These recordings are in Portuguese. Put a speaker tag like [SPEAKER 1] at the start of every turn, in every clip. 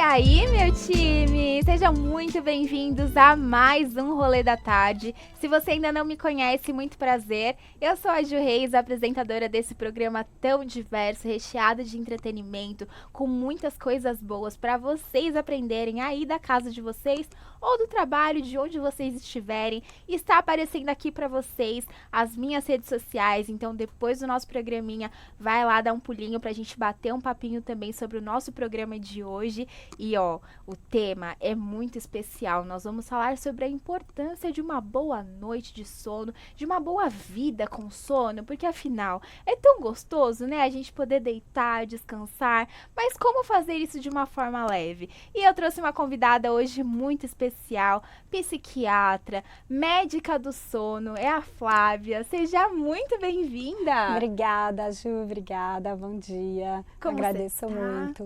[SPEAKER 1] aí, meu time? Sejam muito bem-vindos a mais um Rolê da Tarde. Se você ainda não me conhece, muito prazer. Eu sou a Ju Reis, apresentadora desse programa tão diverso, recheado de entretenimento, com muitas coisas boas para vocês aprenderem aí da casa de vocês ou do trabalho, de onde vocês estiverem. Está aparecendo aqui para vocês as minhas redes sociais, então depois do nosso programinha, vai lá dar um pulinho pra gente bater um papinho também sobre o nosso programa de hoje. E ó, o tema é muito especial. Nós vamos falar sobre a importância de uma boa noite de sono, de uma boa vida com sono, porque afinal é tão gostoso, né? A gente poder deitar, descansar, mas como fazer isso de uma forma leve? E eu trouxe uma convidada hoje muito especial, psiquiatra, médica do sono, é a Flávia. Seja muito bem-vinda!
[SPEAKER 2] Obrigada, Ju, obrigada, bom dia.
[SPEAKER 1] Como
[SPEAKER 2] agradeço
[SPEAKER 1] você tá?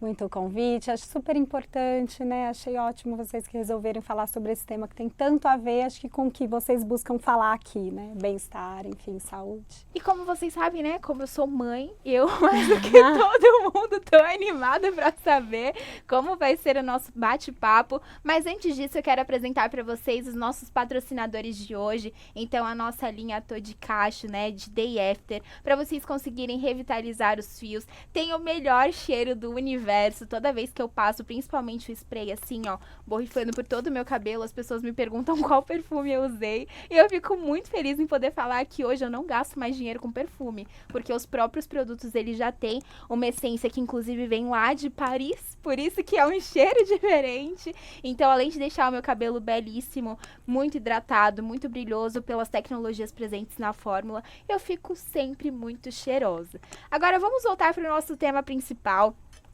[SPEAKER 2] muito o convite, acho super importante, né? Achei ótimo vocês que resolverem falar sobre esse tema que tem tanto a ver, acho que com o que vocês buscam falar aqui, né? Bem-estar, enfim, saúde.
[SPEAKER 1] E como vocês sabem, né, como eu sou mãe, eu mais do que todo mundo tô animada pra saber como vai ser o nosso bate-papo. Mas antes disso, eu quero apresentar pra vocês os nossos patrocinadores de hoje. Então, a nossa linha Todicacho, né, de Day After, pra vocês conseguirem revitalizar os fios. Tem o melhor cheiro do universo. Toda vez que eu passo, principalmente o spray, assim, ó, borrifando por todo o meu cabelo, as pessoas me perguntam qual perfume eu usei. E eu fico muito feliz em poder falar que hoje eu não gasto mais dinheiro com perfume, porque os próprios produtos, eles já têm uma essência que, inclusive, vem lá de Paris, por isso que é um cheiro diferente. Então, além de deixar o meu cabelo belíssimo, muito hidratado, muito brilhoso pelas tecnologias presentes na fórmula, eu fico sempre muito cheirosa. Agora, vamos voltar para o nosso tema principal.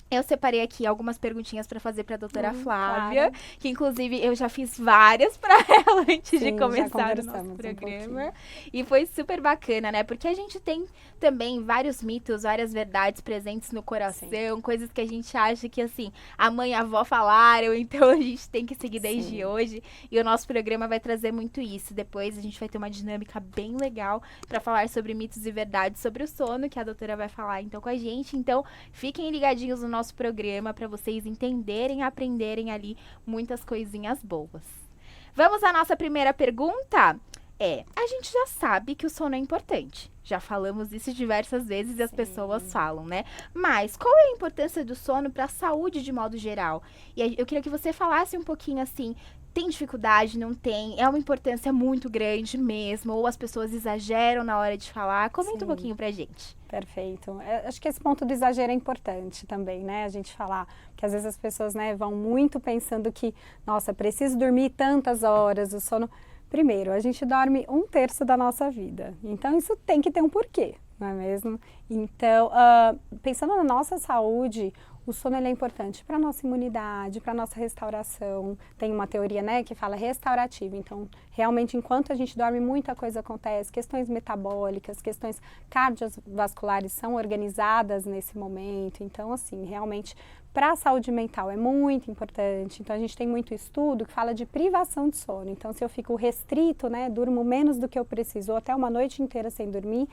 [SPEAKER 1] Eu separei aqui algumas perguntinhas para fazer para a doutora Flávia,
[SPEAKER 2] claro.
[SPEAKER 1] que inclusive eu já fiz várias para ela antes de começar o nosso programa. E foi super bacana, né? Porque a gente tem também vários mitos, várias verdades presentes no coração, coisas que a gente acha que, assim, a mãe e a avó falaram, então a gente tem que seguir desde hoje. E o nosso programa vai trazer muito isso. Depois a gente vai ter uma dinâmica bem legal para falar sobre mitos e verdades sobre o sono, que a doutora vai falar então com a gente. Então, fiquem ligadinhos no nosso programa para vocês entenderem, aprenderem ali muitas coisinhas boas. Vamos à nossa primeira pergunta? A gente já sabe que o sono é importante. Já falamos isso diversas vezes e as pessoas falam, né? Mas qual é a importância do sono para a saúde de modo geral? E eu queria que você falasse um pouquinho assim, tem dificuldade, não tem? É uma importância muito grande mesmo? Ou as pessoas exageram na hora de falar? Comenta um pouquinho pra gente.
[SPEAKER 2] Perfeito. Acho que esse ponto do exagero é importante também, né? A gente falar, que às vezes as pessoas, né, vão muito pensando que, nossa, preciso dormir tantas horas, o sono... Primeiro, a gente dorme 1/3 da nossa vida, então isso tem que ter um porquê, não é mesmo? Então, pensando na nossa saúde, o sono ele é importante para a nossa imunidade, para a nossa restauração. Tem uma teoria, né, que fala restaurativa. Então, realmente, enquanto a gente dorme, muita coisa acontece. Questões metabólicas, questões cardiovasculares são organizadas nesse momento. Então, assim, realmente, para a saúde mental é muito importante. Então, a gente tem muito estudo que fala de privação de sono. Então, se eu fico restrito, né, durmo menos do que eu preciso, ou até uma noite inteira sem dormir,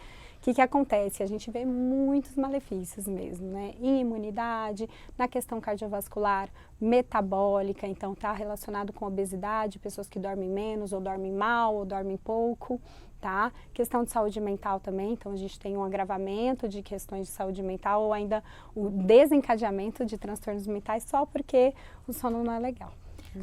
[SPEAKER 2] o que acontece? A gente vê muitos malefícios mesmo, né? Em imunidade, na questão cardiovascular, metabólica, então está relacionado com obesidade, pessoas que dormem menos, ou dormem mal, ou dormem pouco, tá? Questão de saúde mental também, então a gente tem um agravamento de questões de saúde mental, ou ainda o desencadeamento de transtornos mentais só porque o sono não é legal.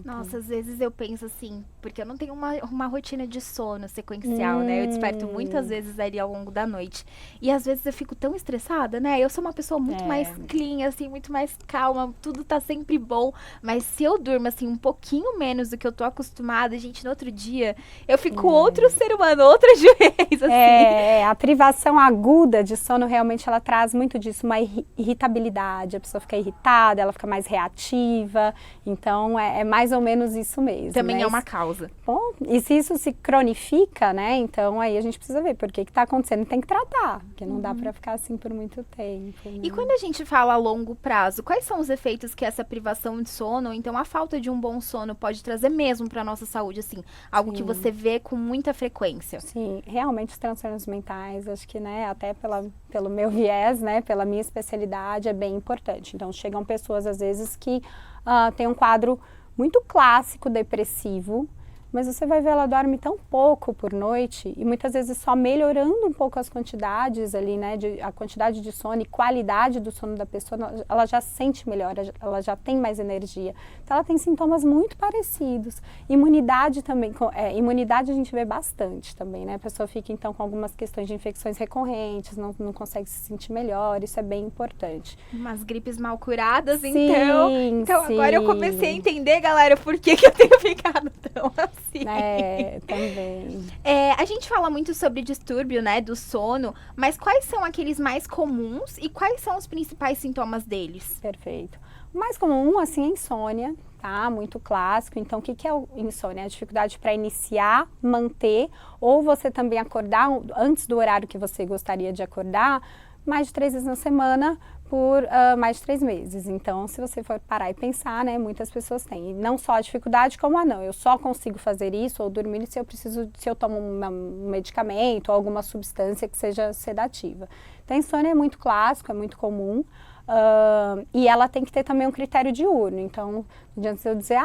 [SPEAKER 1] Nossa, às vezes eu penso assim, porque eu não tenho uma rotina de sono sequencial, né? Eu desperto muitas vezes ali ao longo da noite. E às vezes eu fico tão estressada, né? Eu sou uma pessoa muito mais clean, assim, muito mais calma, tudo tá sempre bom. Mas se eu durmo, assim, um pouquinho menos do que eu tô acostumada, gente, no outro dia, eu fico outro ser humano, outra Ju Reis, assim.
[SPEAKER 2] A privação aguda de sono realmente ela traz muito disso, uma irritabilidade. A pessoa fica irritada, ela fica mais reativa, então é mais mais ou menos isso mesmo.
[SPEAKER 1] Também
[SPEAKER 2] né?
[SPEAKER 1] é uma causa.
[SPEAKER 2] Bom, e se isso se cronifica, né? Então aí a gente precisa ver por que está acontecendo e tem que tratar, porque não dá para ficar assim por muito tempo. Né?
[SPEAKER 1] E quando a gente fala a longo prazo, quais são os efeitos que essa privação de sono, ou então a falta de um bom sono pode trazer mesmo para nossa saúde, assim, algo que você vê com muita frequência?
[SPEAKER 2] Sim, realmente os transtornos mentais, acho que, né, até pelo meu viés, né, pela minha especialidade, é bem importante. Então chegam pessoas às vezes que têm um quadro muito clássico depressivo, mas você vai ver, ela dorme tão pouco por noite e muitas vezes só melhorando um pouco as quantidades ali, né, a quantidade de sono e qualidade do sono da pessoa, ela já sente melhor, ela já tem mais energia. Então ela tem sintomas muito parecidos. Imunidade também, imunidade a gente vê bastante também, né, a pessoa fica então com algumas questões de infecções recorrentes, não consegue se sentir melhor, isso é bem importante.
[SPEAKER 1] Umas gripes mal curadas,
[SPEAKER 2] Sim,
[SPEAKER 1] então
[SPEAKER 2] sim.
[SPEAKER 1] Agora eu comecei a entender, galera, por que eu tenho ficado tão assim.
[SPEAKER 2] Também.
[SPEAKER 1] A gente fala muito sobre distúrbio, né, do sono, mas quais são aqueles mais comuns e quais são os principais sintomas deles?
[SPEAKER 2] Perfeito. O mais comum, assim, é insônia, tá? Muito clássico. Então, o que é insônia? É a dificuldade para iniciar, manter, ou você também acordar antes do horário que você gostaria de acordar, mais de 3 vezes na semana, por mais de 3 meses. Então, se você for parar e pensar, né, muitas pessoas têm. E não só a dificuldade, como não, eu só consigo fazer isso ou dormir se eu tomo um medicamento ou alguma substância que seja sedativa. Então, a insônia é muito clássico, é muito comum. E ela tem que ter também um critério diurno. Então, não adianta eu dizer,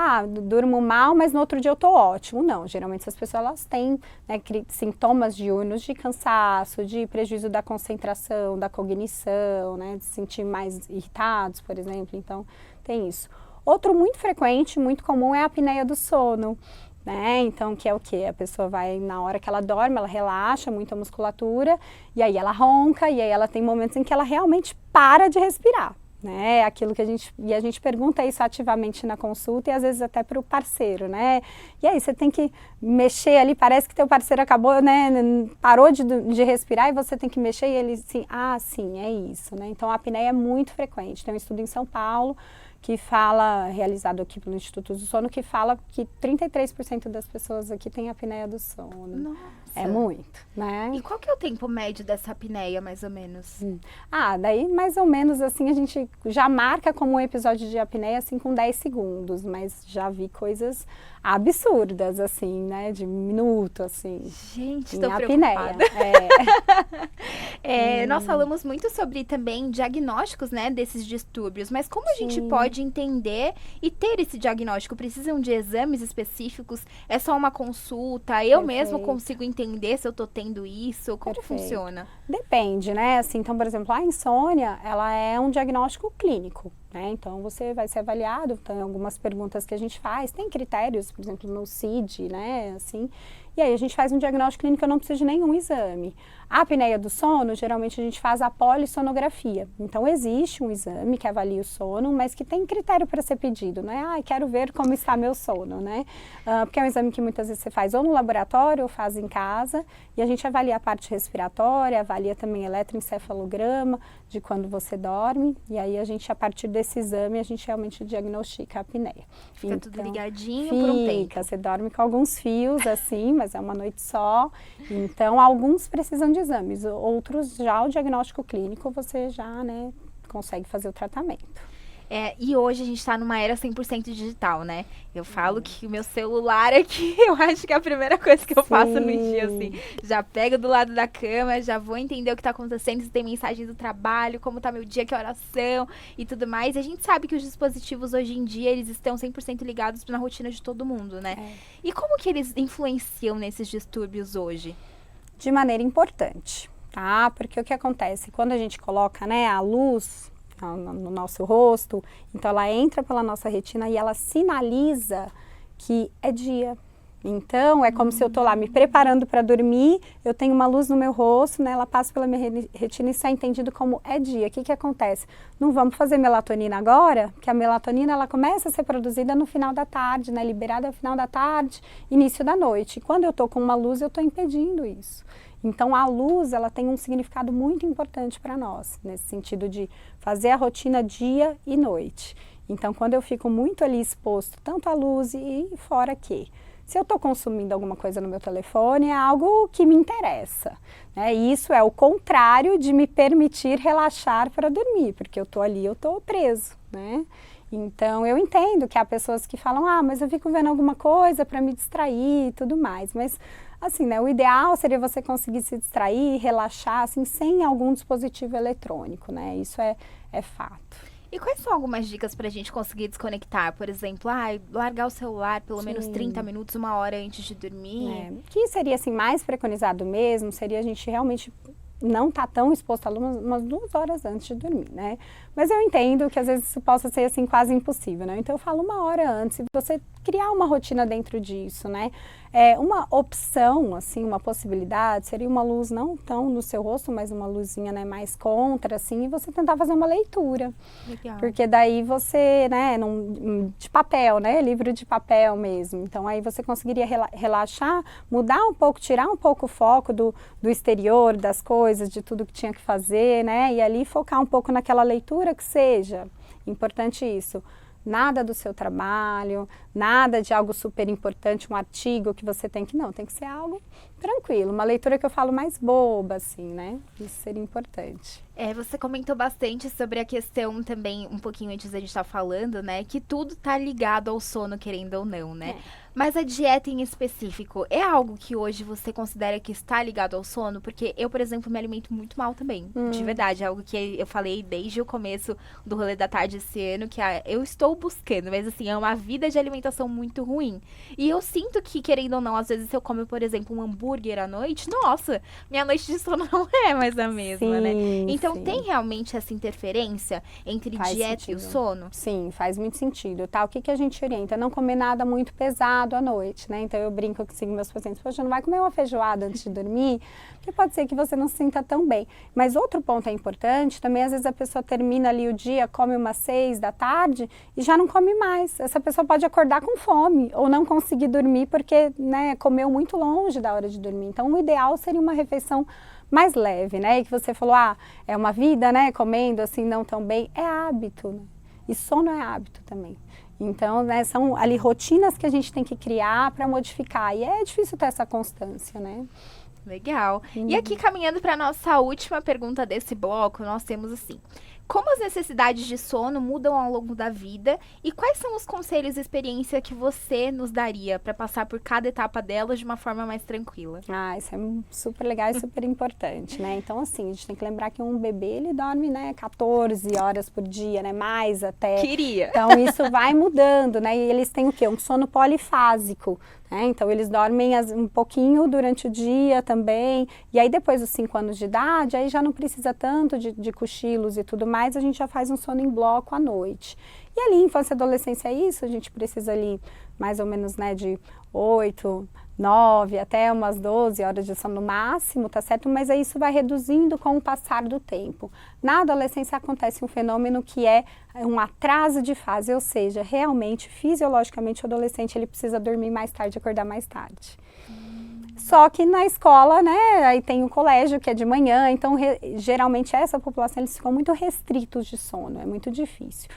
[SPEAKER 2] durmo mal, mas no outro dia eu tô ótimo. Não, geralmente essas pessoas elas têm, né, sintomas diurnos de cansaço, de prejuízo da concentração, da cognição, né, de se sentir mais irritados, por exemplo. Então, tem isso. Outro muito frequente, muito comum é a apneia do sono. Né? Então, que é o quê? A pessoa vai, na hora que ela dorme, ela relaxa muito a musculatura, e aí ela ronca, e aí ela tem momentos em que ela realmente para de respirar. Né? Aquilo que a gente pergunta isso ativamente na consulta e às vezes até para o parceiro, né? E aí você tem que mexer ali, parece que teu parceiro acabou, né? Parou de respirar e você tem que mexer e ele assim, sim, é isso, né? Então a apneia é muito frequente. Tem um estudo em São Paulo que fala, realizado aqui pelo Instituto do Sono, que fala que 33% das pessoas aqui têm apneia do sono.
[SPEAKER 1] Nossa.
[SPEAKER 2] É muito, né?
[SPEAKER 1] E qual que é o tempo médio dessa apneia, mais ou menos?
[SPEAKER 2] Daí mais ou menos assim a gente já marca como um episódio de apneia assim com 10 segundos, mas já vi coisas absurdas assim, né, de minuto assim.
[SPEAKER 1] Gente, tô
[SPEAKER 2] apneia.
[SPEAKER 1] preocupada. Nós falamos muito sobre também diagnósticos, né, desses distúrbios, mas como a gente pode entender e ter esse diagnóstico? Precisam de exames específicos? É só uma consulta? Eu mesmo consigo entender se eu tô tendo isso? Como funciona?
[SPEAKER 2] Depende, né? Assim, então, por exemplo, a insônia, ela é um diagnóstico clínico, né? Então, você vai ser avaliado, tem algumas perguntas que a gente faz, tem critérios, por exemplo, no CID, né? Assim, e aí a gente faz um diagnóstico clínico, eu não preciso de nenhum exame. A apneia do sono, geralmente a gente faz a polissonografia. Então, existe um exame que avalia o sono, mas que tem critério para ser pedido, né? Quero ver como está meu sono, né? Porque é um exame que muitas vezes você faz ou no laboratório ou faz em casa, e a gente avalia a parte respiratória, avalia também eletroencefalograma de quando você dorme, e aí a gente, a partir desse exame, a gente realmente diagnostica a apneia.
[SPEAKER 1] Fica tudo ligadinho por um tempo.
[SPEAKER 2] Você dorme com alguns fios, assim, mas é uma noite só. Então, alguns precisam de exames, outros já o diagnóstico clínico você já, né, consegue fazer o tratamento.
[SPEAKER 1] E hoje a gente tá numa era 100% digital, né? Eu falo que o meu celular aqui, eu acho que é a primeira coisa que eu faço no dia, assim. Já pego do lado da cama, já vou entender o que tá acontecendo, se tem mensagem do trabalho, como tá meu dia, que horas são e tudo mais. E a gente sabe que os dispositivos hoje em dia, eles estão 100% ligados na rotina de todo mundo, né? E como que eles influenciam nesses distúrbios hoje?
[SPEAKER 2] De maneira importante, tá? Porque o que acontece? Quando a gente coloca, né, a luz no nosso rosto, então ela entra pela nossa retina e ela sinaliza que é dia. Então, é como se eu tô lá me preparando para dormir, eu tenho uma luz no meu rosto, né, ela passa pela minha retina e isso é entendido como é dia. O que acontece? Não vamos fazer melatonina agora, porque a melatonina ela começa a ser produzida no final da tarde, né, liberada no final da tarde, início da noite. E quando eu tô com uma luz, eu tô impedindo isso. Então, a luz, ela tem um significado muito importante para nós, nesse sentido de fazer a rotina dia e noite. Então, quando eu fico muito ali exposto, tanto à luz e fora que, se eu estou consumindo alguma coisa no meu telefone, é algo que me interessa, né? E isso é o contrário de me permitir relaxar para dormir, porque eu estou ali, eu estou preso, né? Então, eu entendo que há pessoas que falam, mas eu fico vendo alguma coisa para me distrair e tudo mais, mas assim, né, o ideal seria você conseguir se distrair, relaxar, assim, sem algum dispositivo eletrônico, né? Isso é fato.
[SPEAKER 1] E quais são algumas dicas pra gente conseguir desconectar? Por exemplo, largar o celular pelo menos 30 minutos, 1 hora antes de dormir?
[SPEAKER 2] Que seria assim mais preconizado mesmo, seria a gente realmente não estar tão exposto à luz umas 2 horas antes de dormir, né? Mas eu entendo que às vezes isso possa ser assim quase impossível, né? Então eu falo 1 hora antes, você criar uma rotina dentro disso, né? Uma opção, assim, uma possibilidade seria uma luz não tão no seu rosto, mas uma luzinha, né, mais contra, assim, e você tentar fazer uma leitura.
[SPEAKER 1] Legal.
[SPEAKER 2] Porque daí você, né, de papel, né, livro de papel mesmo. Então aí você conseguiria relaxar, mudar um pouco, tirar um pouco o foco do exterior, das coisas, de tudo que tinha que fazer, né, e ali focar um pouco naquela leitura que seja. Importante isso. Nada do seu trabalho, nada de algo super importante, um artigo que você tem que... Não, tem que ser algo tranquilo, uma leitura que eu falo mais boba, assim, né? Isso seria importante.
[SPEAKER 1] Você comentou bastante sobre a questão também, um pouquinho antes da gente estar falando, né? Que tudo tá ligado ao sono, querendo ou não, né? Mas a dieta em específico, é algo que hoje você considera que está ligado ao sono? Porque eu, por exemplo, me alimento muito mal também, de verdade. É algo que eu falei desde o começo do Rolê da Tarde esse ano, que eu estou buscando, mas assim, é uma vida de alimentação muito ruim. E eu sinto que, querendo ou não, às vezes se eu como, por exemplo, um hambúrguer à noite, nossa, minha noite de sono não é mais a mesma, né? Então tem realmente essa interferência entre dieta e o sono?
[SPEAKER 2] Sim, faz muito sentido, tá? O que a gente orienta? Não comer nada muito pesado à noite, né? Então eu brinco que sigo meus pacientes, poxa, não vai comer uma feijoada antes de dormir, porque pode ser que você não se sinta tão bem. Mas outro ponto importante, também às vezes a pessoa termina ali o dia, come umas 6 da tarde e já não come mais. Essa pessoa pode acordar com fome ou não conseguir dormir porque, né, comeu muito longe da hora de dormir. Então o ideal seria uma refeição mais leve, né? E que você falou, é uma vida, né? Comendo assim não tão bem, é hábito, né? E sono é hábito também. Então, né, são ali rotinas que a gente tem que criar para modificar. E é difícil ter essa constância, né?
[SPEAKER 1] Legal. E aqui, caminhando para a nossa última pergunta desse bloco, nós temos assim: como as necessidades de sono mudam ao longo da vida e quais são os conselhos e experiência que você nos daria para passar por cada etapa delas de uma forma mais tranquila?
[SPEAKER 2] Isso é super legal e super importante, né? Então, assim, a gente tem que lembrar que um bebê, ele dorme, né, 14 horas por dia, né, mais até.
[SPEAKER 1] Queria!
[SPEAKER 2] Então, isso vai mudando, né? E eles têm o quê? Um sono polifásico. Então, eles dormem um pouquinho durante o dia também, e aí depois dos 5 anos de idade, aí já não precisa tanto de cochilos e tudo mais, a gente já faz um sono em bloco à noite. E ali, infância e adolescência é isso, a gente precisa ali mais ou menos, né, de 8, 9 até umas 12 horas de sono no máximo, tá certo? Mas aí isso vai reduzindo com o passar do tempo. Na adolescência acontece um fenômeno que é um atraso de fase, ou seja, realmente, fisiologicamente, o adolescente ele precisa dormir mais tarde e acordar mais tarde. Só que na escola, né, aí tem o colégio que é de manhã, então geralmente essa população eles ficam muito restritos de sono, é muito difícil.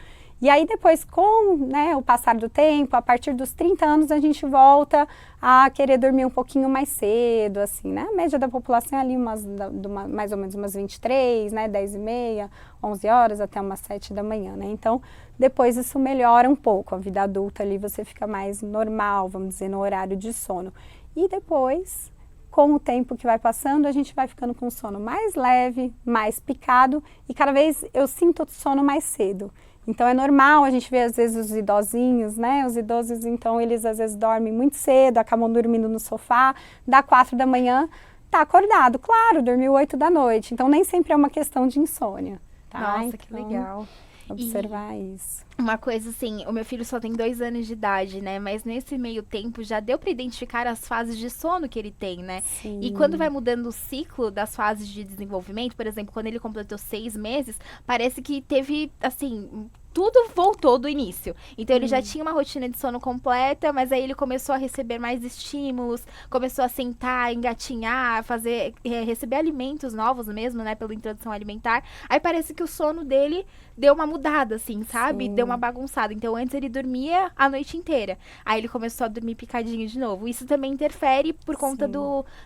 [SPEAKER 2] E aí depois, com, né, o passar do tempo, a partir dos 30 anos, a gente volta a querer dormir um pouquinho mais cedo, assim, né? A média da população é ali mais ou menos umas 23, né, 10h30, 11 horas, até umas 7 da manhã, né? Então, depois isso melhora um pouco, a vida adulta ali você fica mais normal, vamos dizer, no horário de sono. E depois, com o tempo que vai passando, a gente vai ficando com o sono mais leve, mais picado, e cada vez eu sinto o sono mais cedo. Então é normal, a gente vê às vezes os idosinhos, né? Os idosos, então, eles às vezes dormem muito cedo, acabam dormindo no sofá, dá 4 da manhã, tá acordado, claro, dormiu 8 da noite. Então nem sempre é uma questão de insônia, tá?
[SPEAKER 1] Nossa,
[SPEAKER 2] então,
[SPEAKER 1] que legal.
[SPEAKER 2] Observar isso.
[SPEAKER 1] Uma coisa assim, o meu filho só tem 2 anos de idade, né? Mas nesse meio tempo já deu para identificar as fases de sono que ele tem, né?
[SPEAKER 2] Sim.
[SPEAKER 1] E quando vai mudando o ciclo das fases de desenvolvimento, por exemplo, quando ele completou 6 meses, parece que teve, assim, tudo voltou do início. Então ele já tinha uma rotina de sono completa, mas aí ele começou a receber mais estímulos, começou a sentar, engatinhar, fazer, receber alimentos novos mesmo, né, pela introdução alimentar. Aí parece que o sono dele deu uma mudada, assim, sabe?
[SPEAKER 2] Sim.
[SPEAKER 1] Deu uma bagunçada. Então antes ele dormia a noite inteira. Aí ele começou a dormir picadinho de novo. Isso também interfere por conta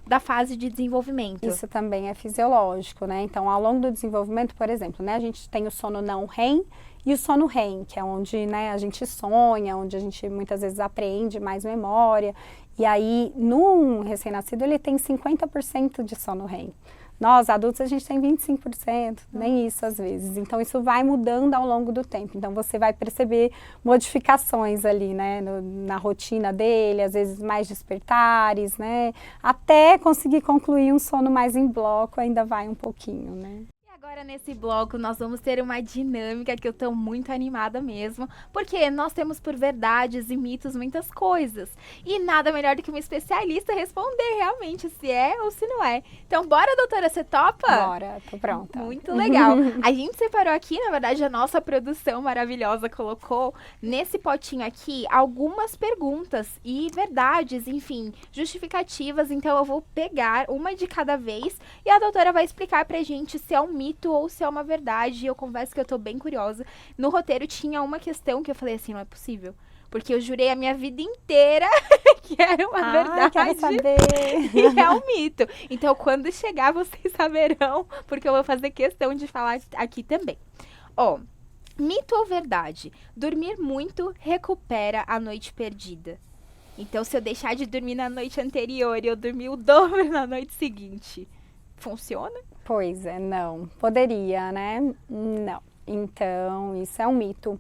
[SPEAKER 1] da fase de desenvolvimento.
[SPEAKER 2] Isso também é fisiológico, né? Então, ao longo do desenvolvimento, por exemplo, né, a gente tem o sono não REM e o sono REM, que é onde, né, a gente sonha, onde a gente muitas vezes aprende mais memória. E aí, num recém-nascido, ele tem 50% de sono REM. Nós, adultos, a gente tem 25%, nem isso às vezes. Então, isso vai mudando ao longo do tempo. Então, você vai perceber modificações ali, né, na rotina dele, às vezes mais despertares, né, até conseguir concluir um sono mais em bloco, ainda vai um pouquinho, né.
[SPEAKER 1] Agora nesse bloco nós vamos ter uma dinâmica que eu tô muito animada mesmo, porque nós temos por verdades e mitos muitas coisas, e nada melhor do que uma especialista responder realmente se é ou se não é. Então bora, doutora, você topa?
[SPEAKER 2] Bora, tô pronta.
[SPEAKER 1] Muito legal. A gente separou aqui, na verdade a nossa produção maravilhosa colocou nesse potinho aqui algumas perguntas e verdades, enfim, justificativas, então eu vou pegar uma de cada vez e a doutora vai explicar pra gente se é um mito ou se é uma verdade. Eu confesso que eu tô bem curiosa. No roteiro tinha uma questão que eu falei assim, não é possível. Porque eu jurei a minha vida inteira que era uma verdade.
[SPEAKER 2] Quero saber.
[SPEAKER 1] E é um mito. Então, quando chegar, vocês saberão, porque eu vou fazer questão de falar aqui também. Ó, mito ou verdade? Dormir muito recupera a noite perdida. Então, se eu deixar de dormir na noite anterior e eu dormir o dobro na noite seguinte, funciona?
[SPEAKER 2] Pois é, não. Poderia, né? Não. Então, isso é um mito.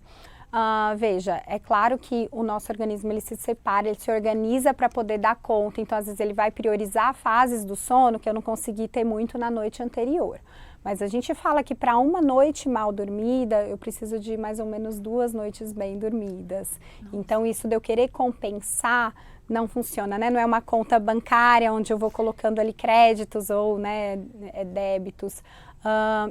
[SPEAKER 2] Veja, é claro que o nosso organismo ele se separa, ele se organiza para poder dar conta. Então, às vezes, ele vai priorizar fases do sono que eu não consegui ter muito na noite anterior. Mas a gente fala que para uma noite mal dormida, eu preciso de mais ou menos 2 noites bem dormidas. Nossa. Então, isso de eu querer compensar não funciona, né? Não é uma conta bancária onde eu vou colocando ali créditos ou, né, débitos.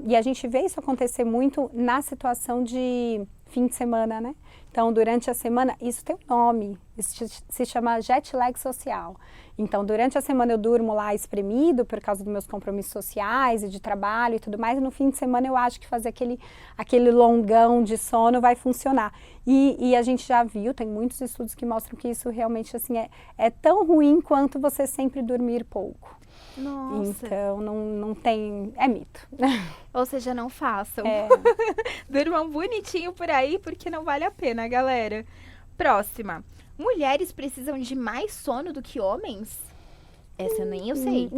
[SPEAKER 2] E a gente vê isso acontecer muito na situação de fim de semana, né? Então, durante a semana, isso tem um nome, isso se chama jet lag social. Então, durante a semana eu durmo lá espremido por causa dos meus compromissos sociais e de trabalho e tudo mais, e no fim de semana eu acho que fazer aquele longão de sono vai funcionar. E a gente já viu, tem muitos estudos que mostram que isso realmente assim, é tão ruim quanto você sempre dormir pouco.
[SPEAKER 1] Nossa.
[SPEAKER 2] Então, não tem... é mito.
[SPEAKER 1] Ou seja, não façam. Durmam bonitinho por aí, porque não vale a pena, galera. Próxima. Mulheres precisam de mais sono do que homens? Essa nem eu sei.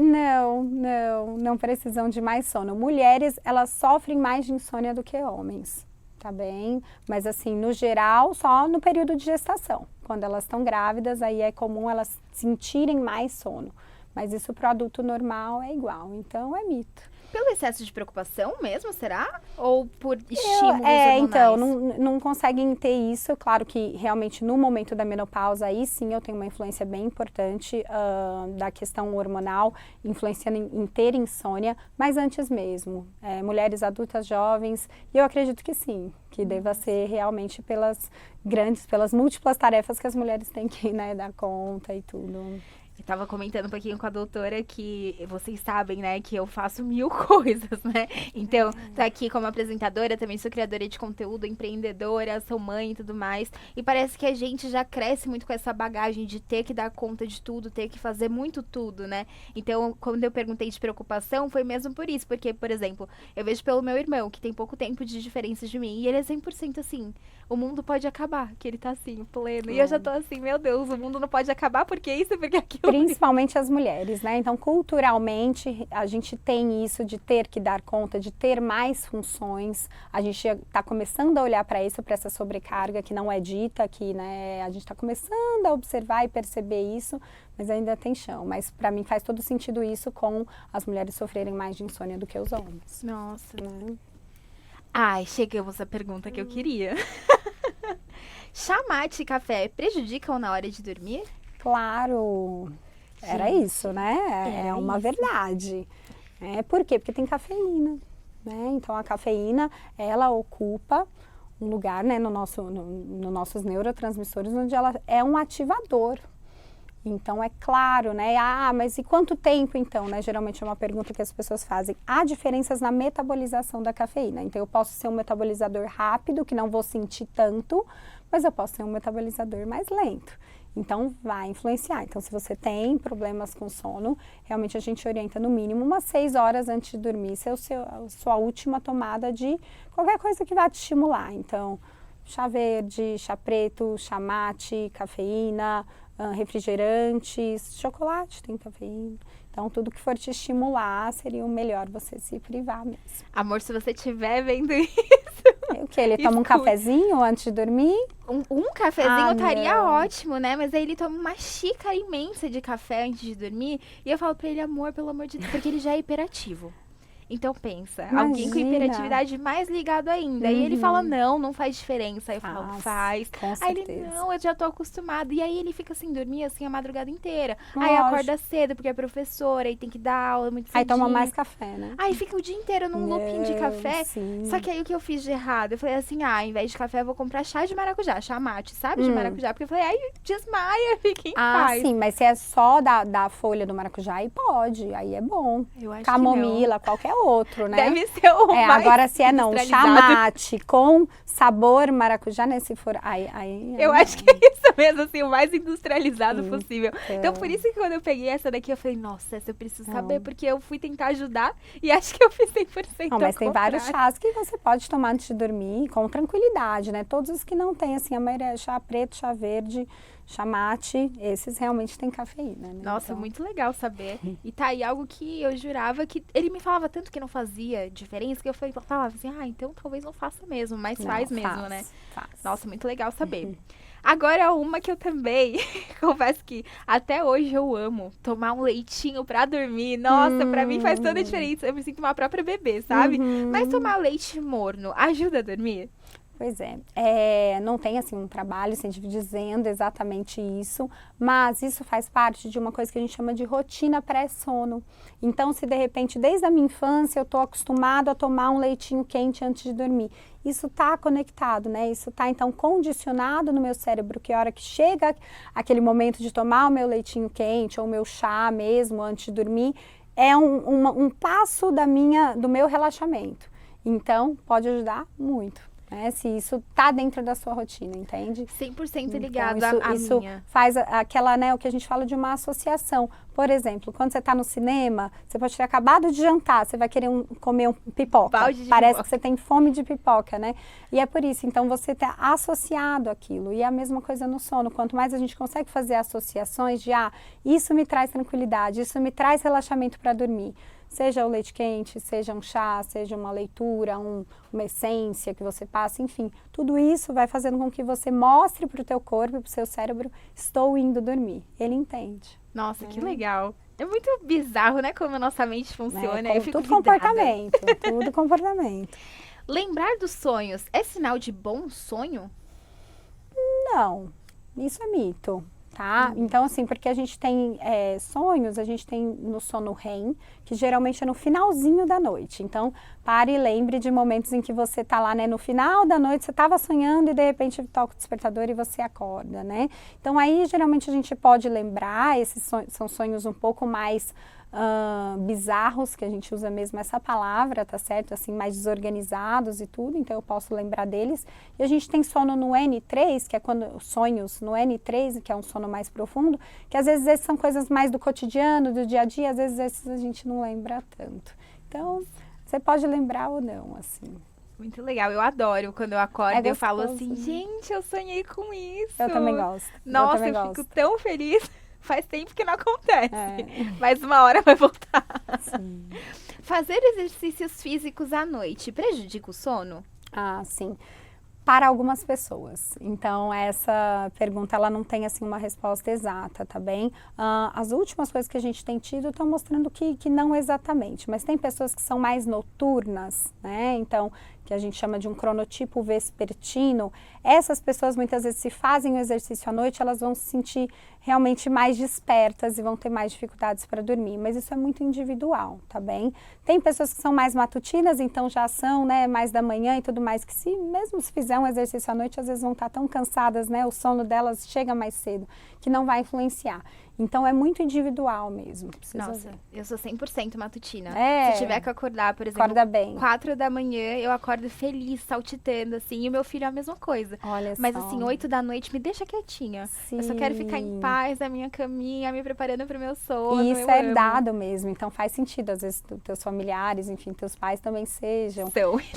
[SPEAKER 2] Não precisam de mais sono. Mulheres, elas sofrem mais de insônia do que homens, tá bem? Mas assim, no geral, só no período de gestação. Quando elas estão grávidas, aí é comum elas sentirem mais sono. Mas isso para o adulto normal é igual, então é mito.
[SPEAKER 1] Pelo excesso de preocupação mesmo, será? Ou por estímulos hormonais?
[SPEAKER 2] Então, não conseguem ter isso. Claro que realmente no momento da menopausa, aí sim eu tenho uma influência bem importante da questão hormonal, influenciando em ter insônia, mas antes mesmo. Mulheres adultas jovens, e eu acredito que sim, que deva ser realmente pelas múltiplas tarefas que as mulheres têm que, né, dar conta e tudo.
[SPEAKER 1] Eu tava comentando um pouquinho com a doutora que vocês sabem, né, que eu faço 1000 coisas, né? Então, tô aqui como apresentadora, também sou criadora de conteúdo, empreendedora, sou mãe e tudo mais. E parece que a gente já cresce muito com essa bagagem de ter que dar conta de tudo, ter que fazer muito tudo, né? Então, quando eu perguntei de preocupação, foi mesmo por isso. Porque, por exemplo, eu vejo pelo meu irmão, que tem pouco tempo de diferença de mim, e ele é 100% assim. O mundo pode acabar, que ele tá assim, pleno. E eu já tô assim, meu Deus, o mundo não pode acabar, porque isso, porque aquilo.
[SPEAKER 2] Principalmente as mulheres, né? Então, culturalmente, a gente tem isso de ter que dar conta, de ter mais funções. A gente está começando a olhar para isso, para essa sobrecarga que não é dita aqui, né? A gente está começando a observar e perceber isso, mas ainda tem chão. Mas para mim faz todo sentido isso com as mulheres sofrerem mais de insônia do que os homens.
[SPEAKER 1] Nossa.
[SPEAKER 2] Né?
[SPEAKER 1] Ai, chegamos à pergunta que eu queria. Chá, mate e café prejudicam na hora de dormir?
[SPEAKER 2] Claro, era isso, né? É uma verdade. Por quê? Porque tem cafeína, né? Então, a cafeína, ela ocupa um lugar, né, no nossos neurotransmissores, onde ela é um ativador. Então, é claro, né? Mas e quanto tempo, então, né? Geralmente é uma pergunta que as pessoas fazem. Há diferenças na metabolização da cafeína. Então, eu posso ser um metabolizador rápido, que não vou sentir tanto, mas eu posso ser um metabolizador mais lento. Então, vai influenciar. Então, se você tem problemas com sono, realmente a gente orienta no mínimo umas 6 horas antes de dormir, ser a sua última tomada de qualquer coisa que vá te estimular. Então, chá verde, chá preto, chá mate, cafeína, refrigerantes, chocolate tem cafeína. Então, tudo que for te estimular, seria o melhor você se privar mesmo.
[SPEAKER 1] Amor, se você estiver vendo isso...
[SPEAKER 2] O que? Ele toma um cafezinho antes de dormir?
[SPEAKER 1] Um cafezinho estaria ótimo, né? Mas aí ele toma uma xícara imensa de café antes de dormir. E eu falo pra ele, amor, pelo amor de Deus, porque ele já é hiperativo. Então pensa, alguém com hiperatividade mais ligado ainda. E ele fala, não faz diferença. Aí eu falo, faz. Aí ele, não, eu já tô acostumado. E aí ele fica sem dormir, assim, a madrugada inteira. Aí acorda cedo, porque é professora, aí tem que dar aula muito cedinho.
[SPEAKER 2] Aí toma mais café, né?
[SPEAKER 1] Aí fica o dia inteiro num looping de café.
[SPEAKER 2] Sim.
[SPEAKER 1] Só que aí o que eu fiz de errado? Eu falei assim, ao invés de café, eu vou comprar chá de maracujá, chá mate, sabe? De maracujá. Porque eu falei, desmaia, fica em paz.
[SPEAKER 2] Sim, mas se é só da folha do maracujá, aí pode, aí é bom.
[SPEAKER 1] Eu acho
[SPEAKER 2] Camomila, qualquer outro, né?
[SPEAKER 1] Deve ser o mais
[SPEAKER 2] agora se é chá mate com sabor maracujá, né? Se for,
[SPEAKER 1] eu acho que é isso mesmo, assim, o mais industrializado possível. Então, por isso que quando eu peguei essa daqui, eu falei, nossa, essa eu preciso saber, porque eu fui tentar ajudar e acho que eu fiz 100%
[SPEAKER 2] Não, mas tem vários chás que você pode tomar antes de dormir com tranquilidade, né? Todos os que não tem, assim, a maioria é chá preto, chá verde, chá mate, esses realmente têm cafeína, né?
[SPEAKER 1] Nossa, então... muito legal saber. E tá aí algo que eu jurava que... Ele me falava tanto que não fazia diferença, que eu falava assim, então talvez não faça mesmo, mas faz mesmo, né?
[SPEAKER 2] Faz.
[SPEAKER 1] Nossa, muito legal saber. Agora, uma que eu também, confesso que até hoje eu amo, tomar um leitinho pra dormir. Nossa, pra mim faz toda a diferença. Eu me sinto uma própria bebê, sabe? Mas tomar leite morno ajuda a dormir?
[SPEAKER 2] Pois é, não tem assim um trabalho científico dizendo exatamente isso, mas isso faz parte de uma coisa que a gente chama de rotina pré-sono. Então, se de repente, desde a minha infância, eu estou acostumado a tomar um leitinho quente antes de dormir, isso está conectado, né? Isso está, então, condicionado no meu cérebro, que a hora que chega aquele momento de tomar o meu leitinho quente ou o meu chá mesmo antes de dormir, é um passo do meu relaxamento. Então, pode ajudar muito. Se isso tá dentro da sua rotina, entende?
[SPEAKER 1] 100% ligado
[SPEAKER 2] isso
[SPEAKER 1] minha.
[SPEAKER 2] Faz aquela, né, o que a gente fala de uma associação. Por exemplo, quando você tá no cinema, você pode ter acabado de jantar, você vai querer comer um pipoca. Parece que você tem fome de pipoca, né? E é por isso, então você tá associado àquilo. E é a mesma coisa no sono. Quanto mais a gente consegue fazer associações de, isso me traz tranquilidade, isso me traz relaxamento para dormir. Seja o leite quente, seja um chá, seja uma leitura, uma essência que você passa, enfim. Tudo isso vai fazendo com que você mostre para o teu corpo e para o seu cérebro, estou indo dormir. Ele entende.
[SPEAKER 1] Nossa, que legal. É muito bizarro, né, como a nossa mente funciona. Eu fico
[SPEAKER 2] tudo comportamento, tudo comportamento.
[SPEAKER 1] Lembrar dos sonhos é sinal de bom sonho?
[SPEAKER 2] Não, isso é mito. Tá? Então, assim, porque a gente tem sonhos, a gente tem no sono REM, que geralmente é no finalzinho da noite. Então, pare e lembre de momentos em que você tá lá, né, no final da noite, você estava sonhando e de repente toca o despertador e você acorda, né? Então, aí, geralmente, a gente pode lembrar, esses são sonhos um pouco mais bizarros, que a gente usa mesmo essa palavra, tá certo? Assim, mais desorganizados e tudo, então eu posso lembrar deles. E a gente tem sono no N3, que é sonhos no N3, que é um sono mais profundo, que às vezes esses são coisas mais do cotidiano, do dia a dia, às vezes esses a gente não lembra tanto. Então, você pode lembrar ou não, assim.
[SPEAKER 1] Muito legal, eu adoro quando eu acordo e eu falo assim, gente, eu sonhei com isso.
[SPEAKER 2] Eu também gosto.
[SPEAKER 1] Nossa, eu fico tão feliz. Faz tempo que não acontece, mas uma hora vai voltar.
[SPEAKER 2] Sim.
[SPEAKER 1] Fazer exercícios físicos à noite prejudica o sono?
[SPEAKER 2] Sim. Para algumas pessoas. Então, essa pergunta, ela não tem, assim, uma resposta exata, tá bem? As últimas coisas que a gente tem tido estão mostrando que não exatamente, mas tem pessoas que são mais noturnas, né? Então, que a gente chama de um cronotipo vespertino, essas pessoas muitas vezes se fazem o exercício à noite, elas vão se sentir realmente mais despertas e vão ter mais dificuldades para dormir, mas isso é muito individual, tá bem? Tem pessoas que são mais matutinas, então já são, né, mais da manhã e tudo mais, que mesmo se fizer um exercício à noite, às vezes vão estar tão cansadas, né, o sono delas chega mais cedo, que não vai influenciar. Então, é muito individual mesmo.
[SPEAKER 1] Nossa, eu sou 100% matutina.
[SPEAKER 2] É.
[SPEAKER 1] Se tiver que acordar, por exemplo,
[SPEAKER 2] Acorda bem.
[SPEAKER 1] 4 da manhã, eu acordo feliz, saltitando, assim, e o meu filho é a mesma coisa.
[SPEAKER 2] Olha
[SPEAKER 1] Mas,
[SPEAKER 2] só.
[SPEAKER 1] assim, 8 da noite me deixa quietinha.
[SPEAKER 2] Sim.
[SPEAKER 1] Eu só quero ficar em paz na minha caminha, me preparando pro meu sono.
[SPEAKER 2] E isso é herdado mesmo, então faz sentido, às vezes, teus familiares, enfim, teus pais também sejam.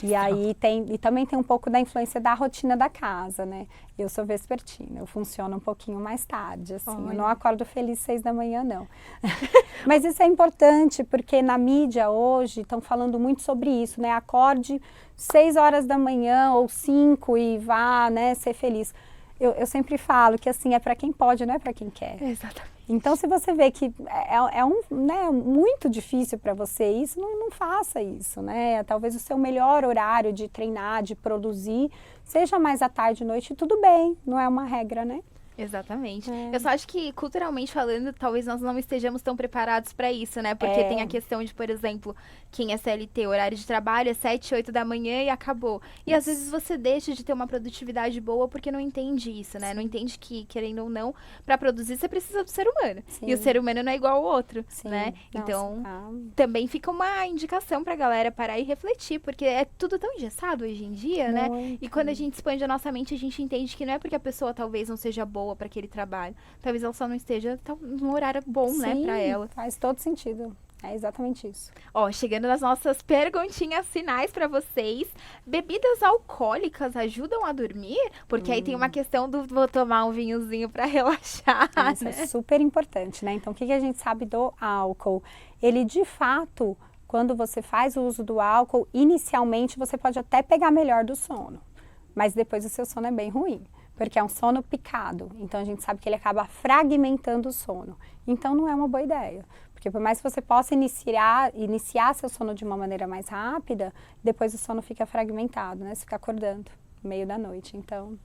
[SPEAKER 2] E aí também tem um pouco da influência da rotina da casa, né? Eu sou vespertina, eu funciono um pouquinho mais tarde, assim.
[SPEAKER 1] Olha.
[SPEAKER 2] Eu não acordo feliz 6 da manhã, não. Mas isso é importante, porque na mídia hoje estão falando muito sobre isso, né? Acorde 6 horas da manhã ou 5 e vá, né, ser feliz. Eu sempre falo que, assim, é para quem pode, não é para quem quer.
[SPEAKER 1] Exatamente.
[SPEAKER 2] Então, se você vê que né, muito difícil para você isso, não faça isso, né? Talvez o seu melhor horário de treinar, de produzir, seja mais à tarde e noite, tudo bem, não é uma regra, né?
[SPEAKER 1] Exatamente. Eu só acho que, culturalmente falando, talvez nós não estejamos tão preparados para isso, né? Porque tem a questão de, por exemplo, quem é CLT, horário de trabalho é 7, 8 da manhã e acabou. E às vezes você deixa de ter uma produtividade boa porque não entende isso, né? Não entende que, querendo ou não, para produzir você precisa do ser humano.
[SPEAKER 2] Sim.
[SPEAKER 1] E o ser humano não é igual ao outro,
[SPEAKER 2] Sim.
[SPEAKER 1] né?
[SPEAKER 2] Nossa,
[SPEAKER 1] então, também fica uma indicação pra galera parar e refletir, porque é tudo tão engessado hoje em dia, né? E quando a gente expande a nossa mente, a gente entende que não é porque a pessoa talvez não seja boa para aquele trabalho. Talvez ela só não esteja num horário bom, né, para ela.
[SPEAKER 2] Faz todo sentido. É exatamente isso.
[SPEAKER 1] Ó, chegando nas nossas perguntinhas finais para vocês. Bebidas alcoólicas ajudam a dormir? Porque aí tem uma questão do vou tomar um vinhozinho para relaxar,
[SPEAKER 2] Isso
[SPEAKER 1] né?
[SPEAKER 2] é super importante, né? Então, o que a gente sabe do álcool? Ele, de fato, quando você faz o uso do álcool, inicialmente você pode até pegar melhor do sono. Mas depois o seu sono é bem ruim. Porque é um sono picado, então a gente sabe que ele acaba fragmentando o sono. Então não é uma boa ideia, porque por mais que você possa iniciar seu sono de uma maneira mais rápida, depois o sono fica fragmentado, né? Você fica acordando no meio da noite, então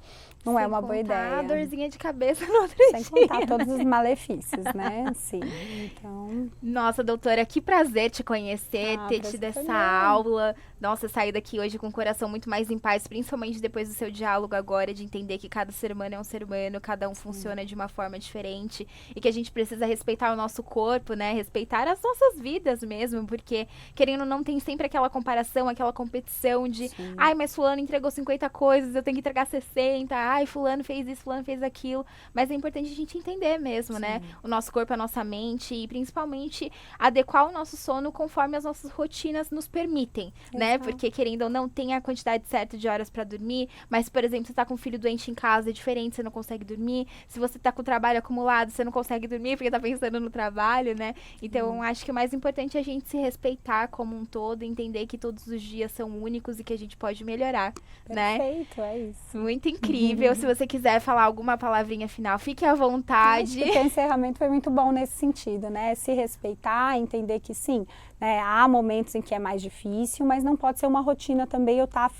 [SPEAKER 2] não é uma boa ideia.
[SPEAKER 1] A dorzinha de cabeça no outro
[SPEAKER 2] Sem
[SPEAKER 1] dia.
[SPEAKER 2] contar todos os malefícios, né? Sim, então...
[SPEAKER 1] Nossa, doutora, que prazer te conhecer, ter tido essa aula. Nossa, saí daqui hoje com o coração muito mais em paz, principalmente depois do seu diálogo agora, de entender que cada ser humano é um ser humano, cada um funciona de uma forma diferente e que a gente precisa respeitar o nosso corpo, né? Respeitar as nossas vidas mesmo, porque, querendo ou não, tem sempre aquela comparação, aquela competição de ai, mas fulano entregou 50 coisas, eu tenho que entregar 60, ai, fulano fez isso, fulano fez aquilo. Mas é importante a gente entender mesmo, né? O nosso corpo, a nossa mente e, principalmente, adequar o nosso sono conforme as nossas rotinas nos permitem, né? Porque, querendo ou não, tem a quantidade certa de horas pra dormir, mas, por exemplo, você tá com um filho doente em casa, é diferente, você não consegue dormir. Se você tá com o trabalho acumulado, você não consegue dormir porque tá pensando no trabalho, né? Então, acho que o mais importante é a gente se respeitar como um todo, entender que todos os dias são únicos e que a gente pode melhorar, né?
[SPEAKER 2] Perfeito, é isso.
[SPEAKER 1] Muito incrível. Se você quiser falar alguma palavrinha final, fique à vontade.
[SPEAKER 2] Acho que o encerramento foi muito bom nesse sentido, né? Se respeitar, entender que sim, né, há momentos em que é mais difícil, mas não pode ser uma rotina também eu estar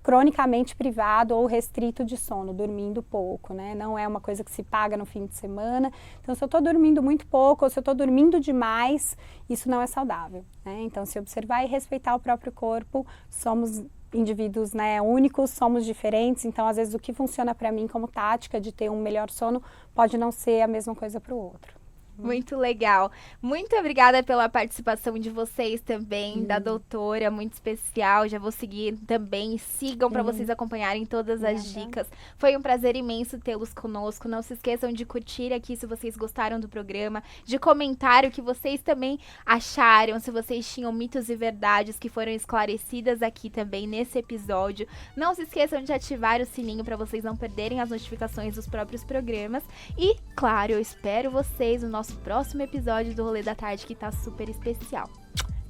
[SPEAKER 2] cronicamente privado ou restrito de sono, dormindo pouco, né? Não é uma coisa que se paga no fim de semana. Então, se eu estou dormindo muito pouco ou se eu estou dormindo demais, isso não é saudável, né? Então, se observar e respeitar o próprio corpo, somos indivíduos, né, únicos, somos diferentes, então às vezes o que funciona para mim como tática de ter um melhor sono pode não ser a mesma coisa para o outro.
[SPEAKER 1] Muito legal. Muito obrigada pela participação de vocês também, da doutora, muito especial. Já vou seguir também. Sigam para vocês acompanharem todas as dicas. Foi um prazer imenso tê-los conosco. Não se esqueçam de curtir aqui se vocês gostaram do programa, de comentar o que vocês também acharam, se vocês tinham mitos e verdades que foram esclarecidas aqui também nesse episódio. Não se esqueçam de ativar o sininho para vocês não perderem as notificações dos próprios programas. E, claro, eu espero vocês no nosso próximo episódio do Rolê da Tarde, que tá super especial.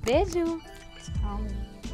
[SPEAKER 1] Beijo!
[SPEAKER 2] Tchau!